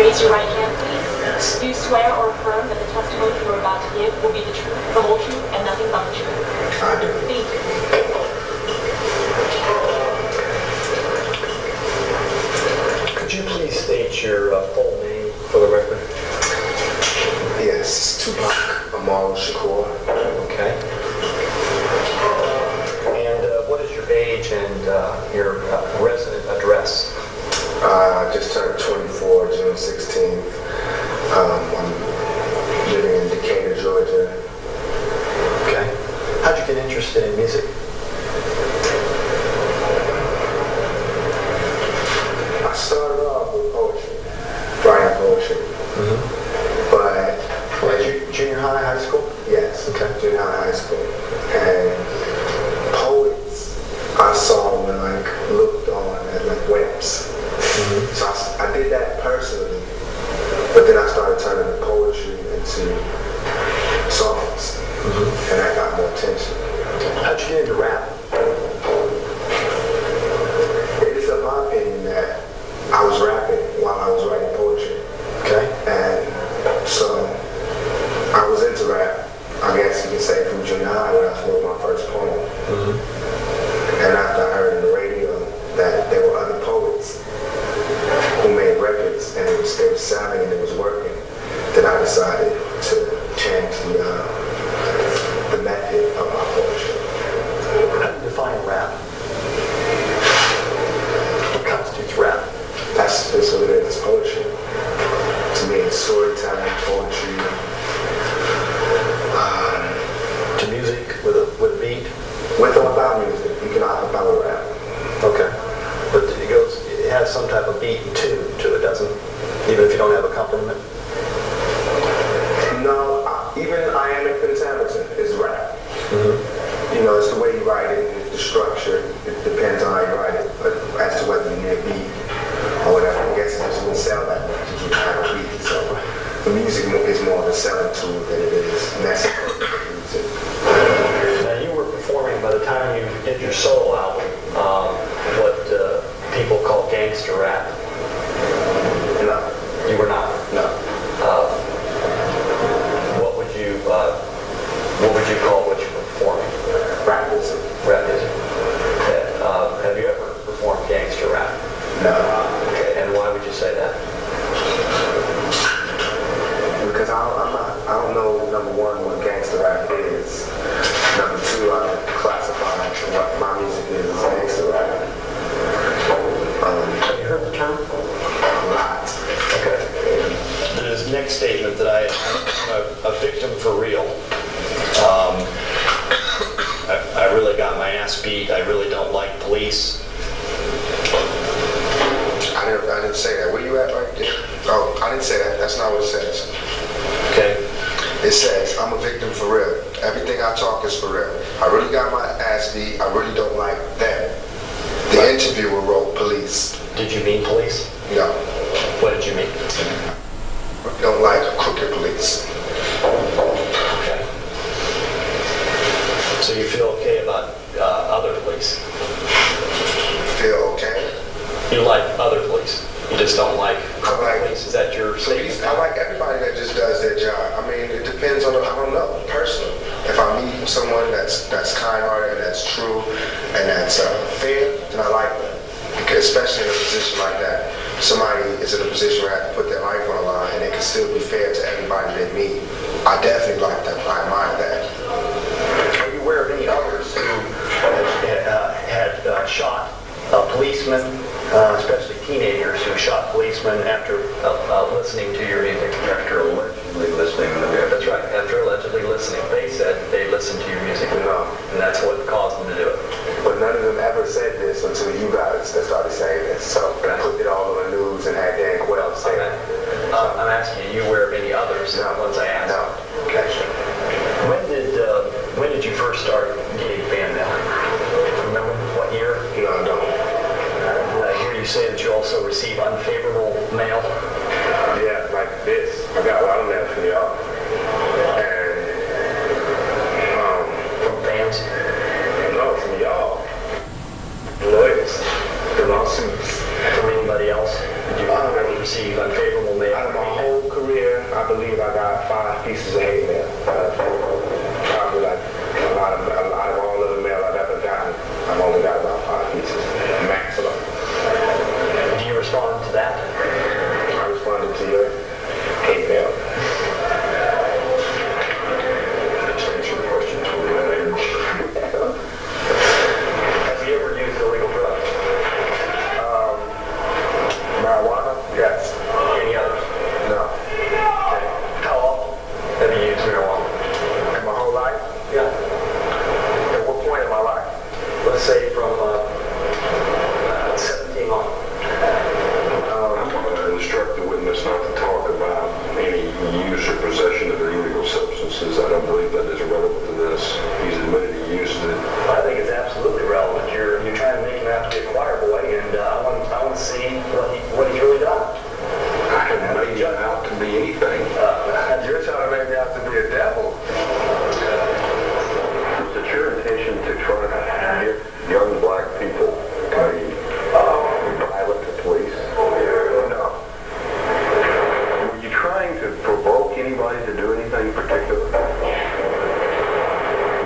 Raise your right hand, please. Yes. Do you swear or affirm that the testimony you are about to give will be the truth, the whole truth, and nothing but the truth? I do. Thank you. Could you please state your full name for the record? Yes, Tupac Amaru Shakur. Okay. And what is your age and your resident address? I just turned 24, June 16th. I'm living in Decatur, Georgia. Okay. How'd you get interested in music? I started off with poetry, writing poetry. Mm-hmm. But Junior high, high school? yes, Okay. junior high school. And poets I saw when looked on as wimps. Mm-hmm. So I did that personally, but then I started turning the poetry into songs, Mm-hmm. and that got more attention. How'd you get into rap? It is in my opinion that I was rapping while I was writing poetry. Okay. And so I was into rap, I guess you could say, from junior high when I wrote my first poem. Mm-hmm. And after I heard on the radio that there were other poets who made records and they were selling and it was working, then I decided to change the method of my poetry. How do you define rap? What constitutes rap? That's what it is, it's poetry. To me, it's storytelling, poetry. To music with a beat? With or without music, you can acapella rap. Okay. But it has some type of beat and tune to it, doesn't it? Even if you don't have accompaniment? No, even iambic pentameter is rap. Mm-hmm. You know, it's the way you write it, and the structure. It depends on how you write it, but as to whether you need a beat or whatever, I guess it just wouldn't sell that much if you have a beat. So the music is more of a selling tool than it is necessary for music. Now, you were performing by the time you did your solo album, what people call gangster rap. No. You were not? No. What would you call what you were performing? Rap music. Rap music. Okay. Have you ever performed gangster rap? No. Okay. And why would you say that? Because I don't know, number one, what gangster rap is. Number two, I don't classify what my music is as gangster rap. Have you heard the term? A lot. Okay. There's next statement that I'm a victim for real. I really got my ass beat. I really don't like police. I didn't say that. Where you at right there? Oh, I didn't say that. That's not what it says. Okay. It says, I'm a victim for real. Everything I talk is for real. I really got my ass beat. I really don't like them. The interviewer wrote police. Did you mean police? No. What did you mean? I don't like crooked police. Okay. So you feel okay about other police? Feel okay? You like other police? You just don't like I like police? Is that your police. statement? I like everybody that just does their job. I mean, it depends on, I don't know, personally. If I meet someone that's kind-hearted, that's true, and that's fair, then I like them. Because especially in a position like that, somebody is in a position where they have to put their life on the line and they can still be fair to everybody they meet. I definitely like that. I admire that. Are you aware of any others who had shot policemen, especially teenagers who shot policemen after listening to your music? After allegedly listening to your That's right, after allegedly listening. They said they listened to your music. No. And that's what caused them to do it. But none of them ever said this until you guys started saying this. So I put it all on the news and had Dan Quayle say it. I'm asking you, are you aware of any others? No. Ones I asked. No. Okay. When did you first start getting fan mail? Remember what year? No, I don't. I hear you say that you also receive unfavorable mail. Yeah, like this. I got a lot of mail from y'all. And, From fans? no, from y'all. Lawyers. The lawsuits. From anybody anybody else? Did you ever receive unfavorable mail? Out of my whole career, I believe I got 5 pieces of hate mail. Probably like a lot of all of the mail I've ever gotten, I've only got about 5 pieces, maximum. Do you respond to that? I responded to your hate mail. Answer the question to the Have you ever used illegal drugs? Marijuana? Yes. Any others? No. Okay. How often have you used marijuana? In my whole life? Yeah. At what point in my life? Let's say from 17 on. I'm going to instruct the witness not to talk about any use or possession of illegal substances. I don't believe that is relevant to this. He's admitted he used it. I think it's absolutely relevant. You're trying to make him out to be a choir boy, and I want to see what he's really done. I haven't made him out to be anything. You're trying to make me out to be a devil. Is it your intention to try to get young black people to be violent to police? No. Were you trying to provoke anybody to do anything particular?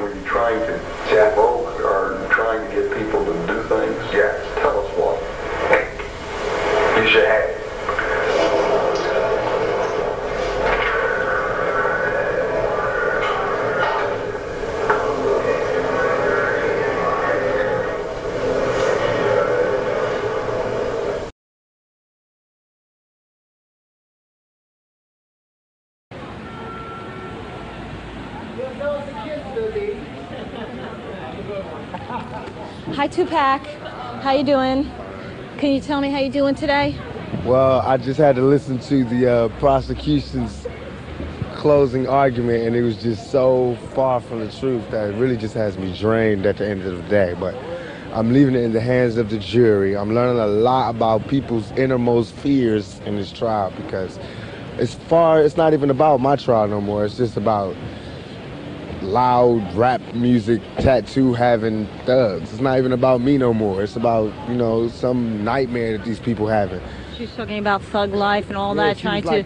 Were you trying to provoke or trying to get people to do things? Yes. Tell us what. You should have. Hi, Tupac. How you doing? Can you tell me how you doing today? Well, I just had to listen to the prosecution's closing argument, and it was just so far from the truth that it really just has me drained at the end of the day. But I'm leaving it in the hands of the jury. I'm learning a lot about people's innermost fears in this trial, because it's not even about my trial no more. It's just about loud rap music, tattoo having thugs. It's not even about me no more. It's about, some nightmare that these people having. She's talking about thug life and all that, trying to...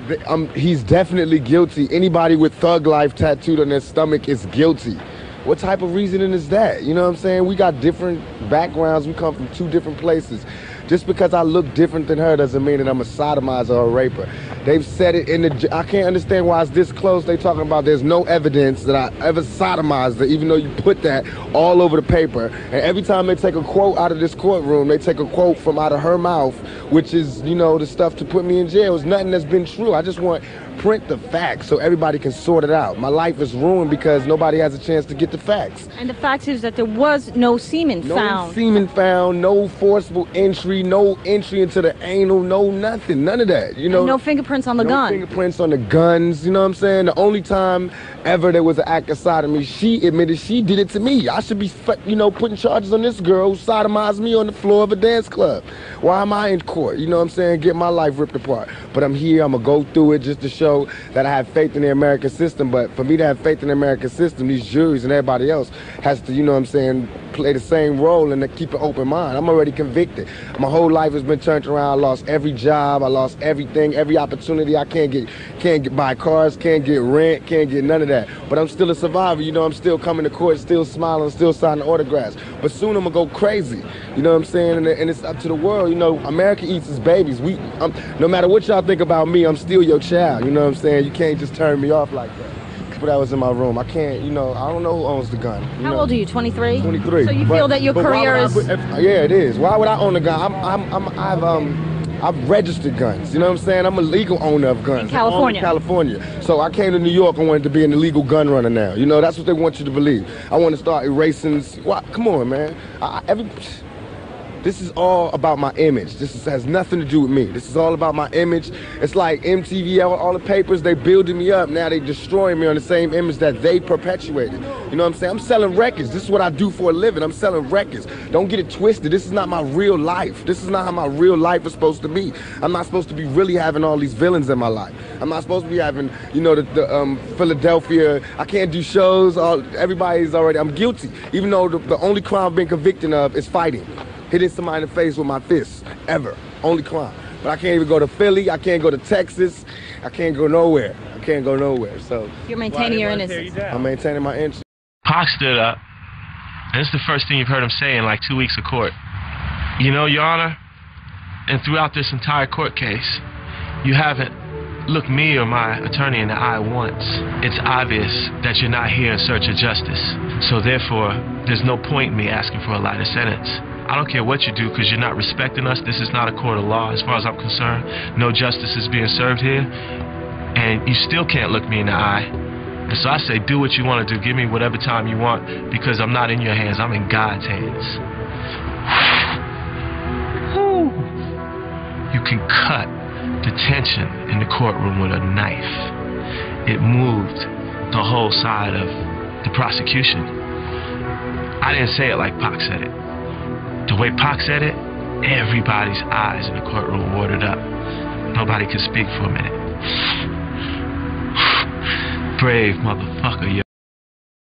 He's definitely guilty. Anybody with thug life tattooed on their stomach is guilty. What type of reasoning is that? You know what I'm saying? We got different backgrounds. We come from 2 different places. Just because I look different than her doesn't mean that I'm a sodomizer or a raper. They've said it in the... I can't understand why it's this close. They talking about there's no evidence that I ever sodomized her, even though you put that all over the paper. And every time they take a quote out of this courtroom, they take a quote from out of her mouth, which is, the stuff to put me in jail. It's nothing that's been true. I just want print the facts so everybody can sort it out. My life is ruined because nobody has a chance to get the facts. And the fact is that there was no semen found. No semen found, no forcible entry, no entry into the anal, no nothing, none of that. And no fingerprints on the gun. No fingerprints on the guns, you know what I'm saying? The only time ever there was an act of sodomy, she admitted she did it to me. I should be, putting charges on this girl who sodomized me on the floor of a dance club. Why am I in court? You know what I'm saying? Get my life ripped apart. But I'm here, I'm gonna go through it just to show that I have faith in the American system. But for me to have faith in the American system, these juries and everybody else has to, play the same role and to keep an open mind. I'm already convicted. My whole life has been turned around. I lost every job. I lost everything, every opportunity. I can't get buy cars, can't get rent, can't get none of that. But I'm still a survivor. I'm still coming to court, still smiling, still signing autographs. But soon I'm gonna go crazy. You know what I'm saying? And it's up to the world. America eats its babies. No matter what y'all think about me, I'm still your child. You know what I'm saying? You can't just turn me off like that. But that was in my room. I can't, I don't know who owns the gun. How old are you, 23? 23. So you feel that your career is... Yeah, it is. Why would I own a gun? I've registered guns. You know what I'm saying? I'm a legal owner of guns. In California. California. So I came to New York and wanted to be an illegal gun runner now. That's what they want you to believe. I want to start erasing... Come on, man. This is all about my image. Has nothing to do with me. This is all about my image. It's like MTV, all the papers, they building me up. Now they destroying me on the same image that they perpetuated. You know what I'm saying? I'm selling records. This is what I do for a living. I'm selling records. Don't get it twisted. This is not my real life. This is not how my real life is supposed to be. I'm not supposed to be really having all these villains in my life. I'm not supposed to be having, the Philadelphia. I can't do shows. Everybody's already, I'm guilty. Even though the only crime I've been convicted of is fighting. hitting somebody in the face with my fists, ever. Only clown. But I can't even go to Philly. I can't go to Texas. I can't go nowhere. I can't go nowhere. So You're maintaining your innocence. I'm maintaining my innocence. Pac stood up, and it's the first thing you've heard him say in like 2 weeks of court. You know, Your Honor, and throughout this entire court case, you haven't looked me or my attorney in the eye once. It's obvious that you're not here in search of justice. So therefore, there's no point in me asking for a lighter sentence. I don't care what you do because you're not respecting us. This is not a court of law as far as I'm concerned. No justice is being served here. And you still can't look me in the eye. And so I say, do what you want to do. Give me whatever time you want because I'm not in your hands. I'm in God's hands. You can cut the tension in the courtroom with a knife. It moved the whole side of the prosecution. I didn't say it like Pac said it. The way Pac said it, everybody's eyes in the courtroom watered up. Nobody could speak for a minute. Brave motherfucker.